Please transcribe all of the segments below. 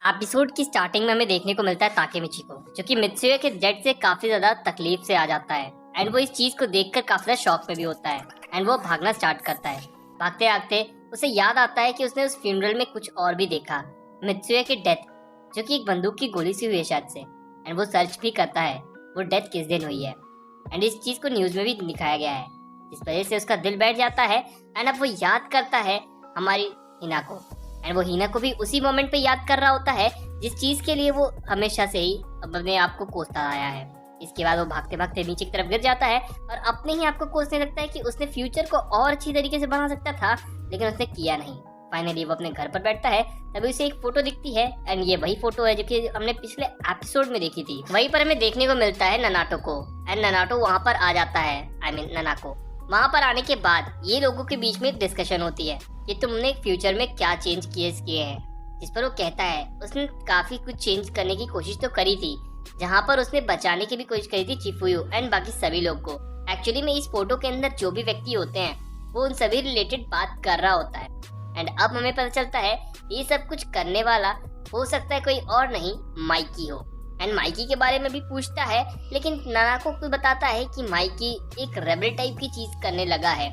Episode की starting में हमें देखने को मिलता है ताकेमिची को, जो कि मित्सुया के डेथ से काफी ज्यादा तकलीफ से आ जाता है एंड वो इस चीज को देखकर काफी ज्यादा शॉक में भी होता है एंड वो भागना स्टार्ट करता है। भागते भागते उसे याद आता है कि उसने उस फ्यूनरल में कुछ और भी देखा, मित्सुया की डेथ, जो कि एक बंदूक की गोली से हुई है शायद से। एंड वो सर्च भी करता है वो डेथ किस दिन हुई है एंड इस चीज को न्यूज में भी दिखाया गया है, जिस वजह से उसका दिल बैठ जाता है एंड अब वो याद करता है हमारी हिना को। एंड वो हिना को भी उसी मोमेंट पे याद कर रहा होता है जिस चीज के लिए वो हमेशा से ही अपने आप को कोसता आया है। इसके बाद वो भागते भागते नीचे की तरफ गिर जाता है और अपने ही आप को कोसने लगता है कि उसने फ्यूचर को और अच्छी तरीके से बना सकता था, लेकिन उसने किया नहीं। फाइनली वो अपने घर पर बैठता है, तभी उसे एक फोटो दिखती है एंड ये वही फोटो है जो कि हमने पिछले एपिसोड में देखी थी। वहीं पर हमें देखने को मिलता है ननाटो को एंड ननाटो वहाँ पर आ जाता है, ननाको। वहाँ पर आने के बाद ये लोगों के बीच में डिस्कशन होती है कि तुमने फ्यूचर में क्या चेंज किए हैं, जिस पर वो कहता है उसने काफी कुछ चेंज करने की कोशिश तो करी थी, जहाँ पर उसने बचाने की भी कोशिश करी थी चिफुयू एंड बाकी सभी लोग को। एक्चुअली में इस फोटो के अंदर जो भी व्यक्ति होते हैं वो उन सभी रिलेटेड बात कर रहा होता है एंड अब हमें पता चलता है ये सब कुछ करने वाला हो सकता है कोई और नहीं माइकी हो। एंड माइकी के बारे में भी पूछता है, लेकिन नानाको को बताता है कि माइकी एक रेबल टाइप की चीज करने लगा है,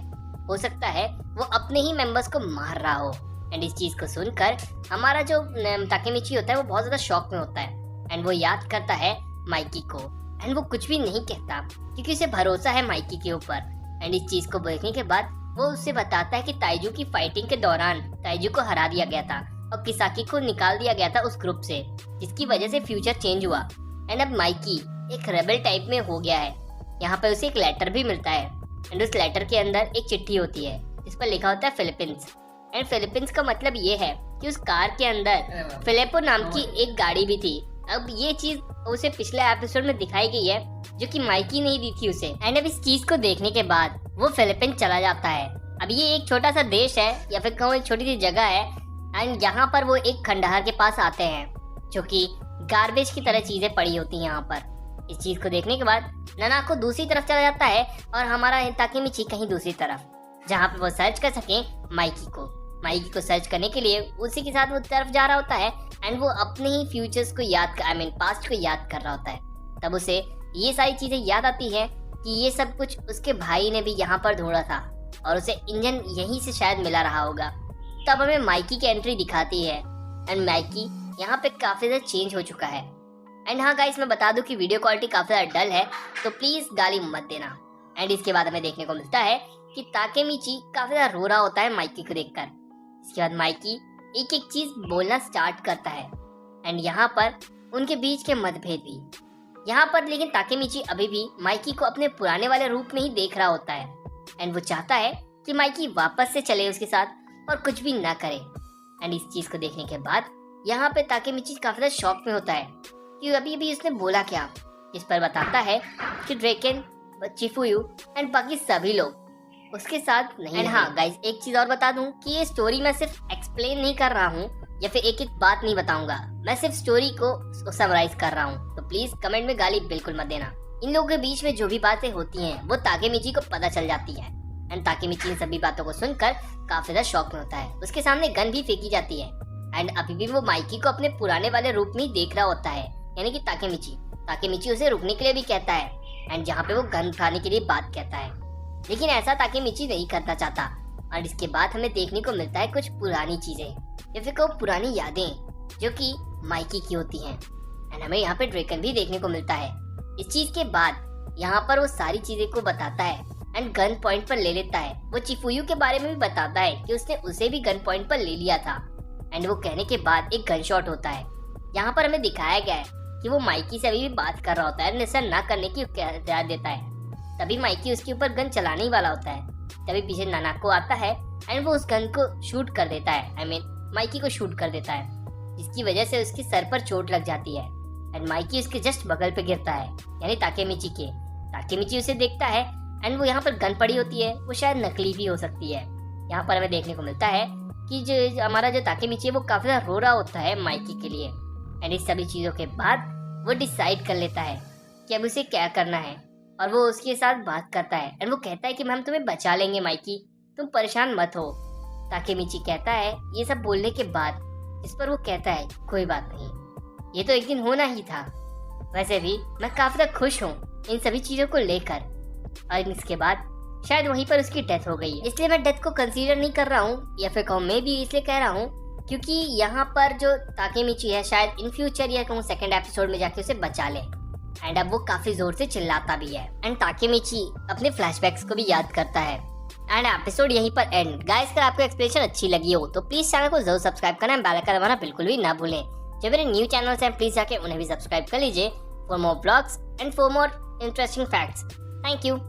हो सकता है वो अपने ही मेंबर्स को मार रहा हो। एंड इस चीज को सुनकर हमारा जो ताकेमिची होता है वो बहुत ज्यादा शॉक में होता है एंड वो याद करता है माइकी को एंड वो कुछ भी नहीं कहता क्योंकि उसे भरोसा है माइकी के ऊपर। एंड इस चीज को देखने के बाद वो उससे बताता है कि ताइजू की फाइटिंग के दौरान ताइजू को हरा दिया गया था और किसाकी को निकाल दिया गया था उस ग्रुप से, जिसकी वजह से फ्यूचर चेंज हुआ एंड अब माइकी एक रेबल टाइप में हो गया है। यहाँ पर उसे एक लेटर भी मिलता है एंड उस लेटर के अंदर एक चिट्ठी होती है जिस पर लिखा होता है फिलीपींस। एंड फिलीपींस का मतलब ये है कि उस कार के अंदर फिलिपो नाम की एक गाड़ी भी थी। अब ये चीज उसे पिछले एपिसोड में दिखाई गई है जो कि माइकी नहीं दी थी उसे। एंड अब इस चीज को देखने के बाद वो फिलीपींस चला जाता है। अब ये एक छोटा सा देश है या फिर कहूँ एक छोटी सी जगह है एंड यहाँ पर वो एक खंडहर के पास आते हैं जो कि गार्बेज की तरह चीजें पड़ी होती हैं यहाँ पर। इस चीज को देखने के बाद ननाको दूसरी तरफ चला जाता है और हमारा ताकेमिची कहीं दूसरी तरफ, जहाँ पे वो सर्च कर सके माइकी को सर्च करने के लिए उसी के साथ वो तरफ जा रहा होता है एंड वो अपने ही फ्यूचर्स को पास्ट को याद कर रहा होता है। तब उसे ये सारी चीजें याद आती है कि ये सब कुछ उसके भाई ने भी यहाँ पर ढूंढा था और उसे इंजन यहीं से शायद मिला रहा होगा। तब हमें माइकी की एंट्री दिखाती है एंड माइकी यहाँ पे काफी ज्यादा चेंज हो चुका है। एंड हाँ गाइस, मैं बता दूं कि वीडियो क्वालिटी काफी ज्यादा डल है तो प्लीज गाली मत देना। एंड इसके बाद हमें देखने को मिलता है कि ताकेमिची काफी ज्यादा रो रहा होता है माइकी को देखकर। इसके बाद माइकी एक एक चीज बोलना स्टार्ट करता है एंड यहाँ पर उनके बीच के मतभेद भी यहाँ पर, लेकिन ताकेमिची अभी भी माइकी को अपने पुराने वाले रूप में ही देख रहा होता है एंड वो चाहता है कि माइकी वापस से चले उसके साथ और कुछ भी ना करे। एंड इस चीज को देखने के बाद यहाँ पे ताकेमिची काफी ज्यादा शॉक में होता है कि अभी भी उसने बोला क्या, इस पर बताता है कि ड्रेकन, चिफुयू एंड बाकी सभी लोग उसके साथ नहीं। एंड हाँ गाइस, एक चीज और बता दूं कि ये स्टोरी मैं सिर्फ एक्सप्लेन नहीं कर रहा हूँ या फिर एक एक बात नहीं बताऊंगा, मैं सिर्फ स्टोरी को समराइज कर रहा हूँ। तो प्लीज कमेंट में गाली बिल्कुल मत देना। इन लोगों के बीच में जो भी बातें होती हैं वो ताकेमिची को पता चल जाती है एंड ताकेमिची इन सभी बातों को सुनकर काफी ज्यादा शॉक में होता है। उसके सामने गन भी फेंकी जाती है एंड अभी भी वो माइकी को अपने पुराने वाले रूप में ही देख रहा होता है, यानी कि ताकेमिची उसे रुकने के लिए भी कहता है एंड जहाँ पे वो गन उठाने के लिए बात कहता है, लेकिन ऐसा ताकेमिची नहीं करना चाहता। और इसके बाद हमें देखने को मिलता है कुछ पुरानी चीजें या फिर कहो पुरानी यादें जो कि माइकी की होती हैं एंड हमें यहाँ पे ड्रेकन भी देखने को मिलता है। इस चीज के बाद यहाँ पर वो सारी चीजें को बताता है एंड गन पॉइंट पर ले लेता है। वो चिफुयू के बारे में भी बताता है कि उसने उसे भी गन पॉइंट पर ले लिया था एंड वो कहने के बाद एक गन शॉट होता है। यहाँ पर हमें दिखाया गया है कि वो माइकी से अभी भी बात कर रहा होता है, निशान ना करने की हिदायत देता है। तभी माइकी उसके ऊपर गन चलाने ही वाला होता है, तभी पीछे नानाको आता है एंड वो उस गन को शूट कर देता है, माइकी को शूट कर देता है, जिसकी वजह से उसके सर पर चोट लग जाती है एंड माइकी उसके जस्ट बगल पे गिरता है, यानी ताकेमिची उसे देखता है एंड वो यहाँ पर गन पड़ी होती है, वो शायद नकली भी हो सकती है। यहाँ पर हमें देखने को मिलता है कि जो हमारा जो ताकेमिची है वो काफी ज्यादा रो रहा होता है माइकी के लिए। एंड इस सभी चीजों के बाद वो डिसाइड कर लेता है कि अब उसे क्या करना है और वो उसके साथ बात करता है एंड वो कहता है कि हम तुम्हें बचा लेंगे माइकी, तुम परेशान मत हो। ताकेमिची कहता है ये सब बोलने के बाद इस पर वो कहता है कोई बात नहीं, ये तो एक दिन होना ही था। वैसे भी मैं काफी ज्यादा खुश हूँ इन सभी चीजों को लेकर। और इसके बाद शायद वहीं पर उसकी डेथ हो गई है, इसलिए मैं डेथ को कंसीडर नहीं कर रहा हूँ, या फिर कहूँ मैं भी इसलिए कह रहा हूँ क्योंकि यहाँ पर जो ताकेमिची है शायद इन फ्यूचर या कहूँ सेकंड एपिसोड में जाके उसे बचा ले। एंड अब वो काफी जोर से चिल्लाता भी है एंड ताकेमिची अपने फ्लैशबैक्स को भी याद करता है। एंड एपिसोड यहीं पर एंड। गाइस अगर आपको एक्सप्लेनेशन अच्छी लगी हो तो प्लीज चैनल को जरूर सब्सक्राइब करना, बेल आइकन दबाना बिल्कुल भी ना भूलें। जो मेरे न्यू चैनल्स हैं प्लीज जाके उन्हें भी सब्सक्राइब कर लीजिए for more blogs and for more interesting facts. Thank you.